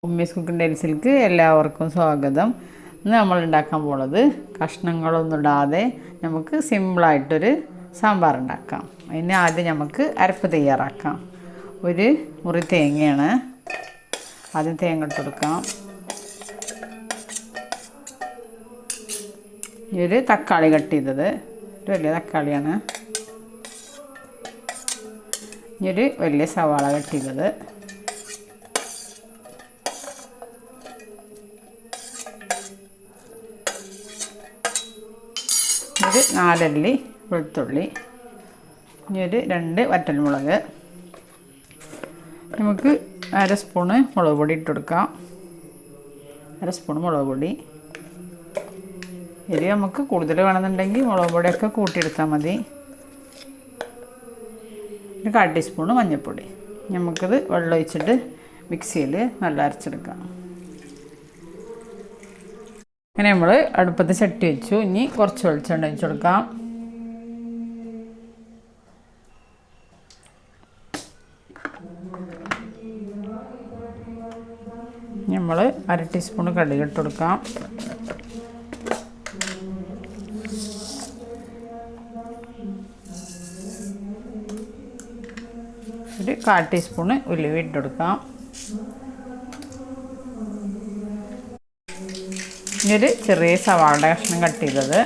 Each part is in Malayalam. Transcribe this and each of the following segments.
ഉമ്മീസ് കുക്കിംഗ് ഡെയിൽസിലേക്ക് എല്ലാവർക്കും സ്വാഗതം. ഇന്ന് നമ്മൾ ഉണ്ടാക്കാൻ പോകുന്നത് കഷ്ണങ്ങളൊന്നും ഇടാതെ നമുക്ക് സിമ്പിളായിട്ടൊരു സാമ്പാർ ഉണ്ടാക്കാം. അതിന് ആദ്യം നമുക്ക് അരപ്പ് തയ്യാറാക്കാം. ഒരു മുറി തേങ്ങയാണ്. ആദ്യം തേങ്ങ ഇട്ട് കൊടുക്കാം. ഒരു തക്കാളി കട്ട് ചെയ്തത്, ഒരു വലിയ തക്കാളിയാണ്. ഒരു വലിയ സവാള കട്ട് ചെയ്തത്, ഒരു 4 അല്ലി വെളുത്തുള്ളി, ഇനി ഒരു 2 വറ്റൽമുളക്. നമുക്ക് 1/2 സ്പൂണ് മുളക് പൊടി ഇട്ട് കൊടുക്കാം. 1/2 സ്പൂണ് മുളക് പൊടി. എരി നമുക്ക് കൂടുതൽ വേണമെന്നുണ്ടെങ്കിൽ മുളക് പൊടിയൊക്കെ കൂട്ടിയെടുത്താൽ മതി. ഒരു 1/4 ടീസ്പൂണ് മഞ്ഞൾപ്പൊടി. നമുക്കത് വെള്ളം ഒഴിച്ചിട്ട് മിക്സിയിൽ നല്ല അരച്ചെടുക്കാം. അങ്ങനെ നമ്മൾ അടുപ്പത്ത് ചട്ടി വെച്ചു. ഇനി കുറച്ച് വെളിച്ചെണ്ണ ഒഴിച്ച് കൊടുക്കാം. നമ്മൾ 1/2 ടീസ്പൂൺ കടുക് ഇട്ട് കൊടുക്കാം. ഒരു 1/4 ടീസ്പൂണ് ഉലുവ ഇട്ട് കൊടുക്കാം. ഇനി ഒരു ചെറിയ സവാള കഷ്ണം കട്ട് ചെയ്തത്,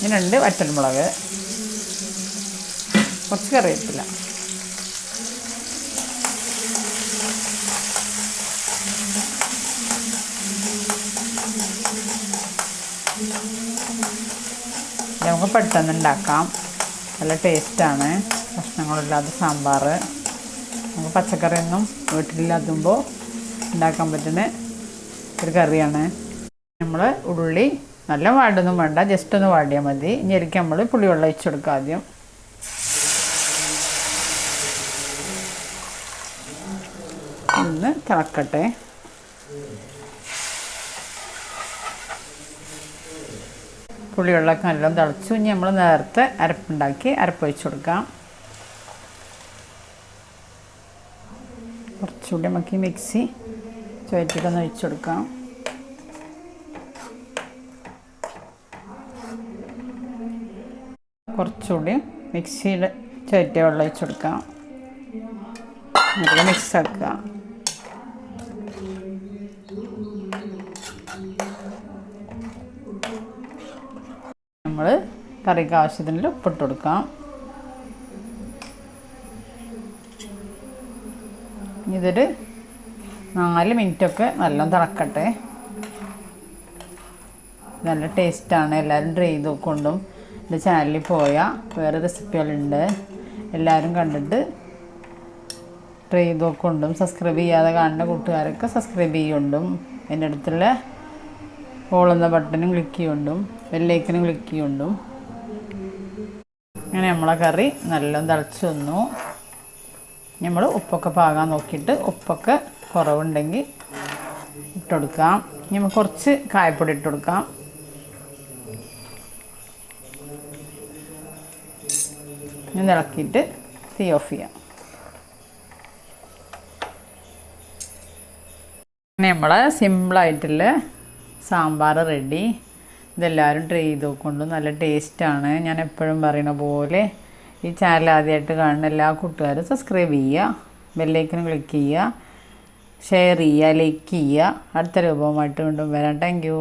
ഇനി 2 വറ്റൽമുളക്, കുറച്ച് കറിവേപ്പില. നമുക്ക് പെട്ടെന്ന് ഉണ്ടാക്കാം. നല്ല ടേസ്റ്റാണ് കഷ്ണങ്ങളില്ലാത്ത സാമ്പാർ. നമുക്ക് പച്ചക്കറിയൊന്നും വീട്ടിലില്ലാത്തുമ്പോൾ ഉണ്ടാക്കാൻ പറ്റുന്ന ഒരു കറിയാണ്. നമ്മൾ ഉള്ളി നല്ല വാടൊന്നും വേണ്ട, ജസ്റ്റ് ഒന്ന് വാടിയാൽ മതി. ഇനി അതിലേക്ക് നമ്മൾ പുളിവെള്ളം ഒഴിച്ച് കൊടുക്കുക. ആദ്യം ഒന്ന് തിളക്കട്ടെ. പുളിവെള്ളമൊക്കെ നല്ലോണം തിളച്ചു. ഇനി നമ്മൾ നേരത്തെ അരപ്പുണ്ടാക്കി അരപ്പൊഴിച്ച് കൊടുക്കാം. കുറച്ചുകൂടി നമുക്ക് ഈ മിക്സി ചുവറ്റിട്ടൊന്ന് ഒഴിച്ച് കൊടുക്കാം. കുറച്ചുകൂടി മിക്സിയുടെ ചുവറ്റിയ വെള്ളം ഒഴിച്ച് കൊടുക്കാം. എന്നിട്ട് മിക്സ് ആക്കുക. നമ്മൾ കറിക്ക് ആവശ്യത്തിന് ഉപ്പിട്ട് കൊടുക്കാം. ഇതൊരു 4 മിനിറ്റൊക്കെ നല്ലോണം തിളക്കട്ടെ. നല്ല ടേസ്റ്റാണ്. എല്ലാവരും ട്രൈ ചെയ്ത് നോക്കൊണ്ടും. എൻ്റെ ചാനലിൽ പോയാൽ വേറെ റെസിപ്പികളുണ്ട്, എല്ലാവരും കണ്ടിട്ട് ട്രൈ ചെയ്ത് നോക്കൊണ്ടും. സബ്സ്ക്രൈബ് ചെയ്യാതെ കാണുന്ന കൂട്ടുകാരൊക്കെ സബ്സ്ക്രൈബ് ചെയ്യുകൊണ്ടും എൻ്റെ അടുത്തുള്ള ഓൾ എന്ന ബട്ടണും ക്ലിക്ക് ചെയ്യുകൊണ്ടും ബെല്ലൈക്കനും ക്ലിക്ക് ചെയ്യുകൊണ്ടും. അങ്ങനെ നമ്മളെ കറി നല്ലോണം തിളച്ച് വന്നു. നമ്മൾ ഉപ്പൊക്കെ പാകാൻ നോക്കിയിട്ട് ഉപ്പൊക്കെ കുറവുണ്ടെങ്കിൽ ഇട്ട് കൊടുക്കാം. നമ്മൾ കുറച്ച് കായപ്പൊടി ഇട്ട് കൊടുക്കാം. ഇനി ഇളക്കിയിട്ട് തീ ഓഫ് ചെയ്യാം. അങ്ങനെ നമ്മളെ സിമ്പിളായിട്ടുള്ള സാമ്പാർ റെഡി. ഇതെല്ലാവരും ട്രൈ ചെയ്ത് നോക്കൊണ്ട്. നല്ല ടേസ്റ്റാണ്. ഞാൻ എപ്പോഴും പറയുന്ന പോലെ ഈ ചാനൽ ആദ്യമായിട്ട് കാണുന്ന എല്ലാ കൂട്ടുകാരും സബ്സ്ക്രൈബ് ചെയ്യുക, ബെല്ലൈക്കനും ക്ലിക്ക് ചെയ്യുക, ഷെയർ ചെയ്യുക, ലൈക്ക് ചെയ്യുക. അടുത്ത രൂപവുമായിട്ട് വീണ്ടും വരാം. Thank you.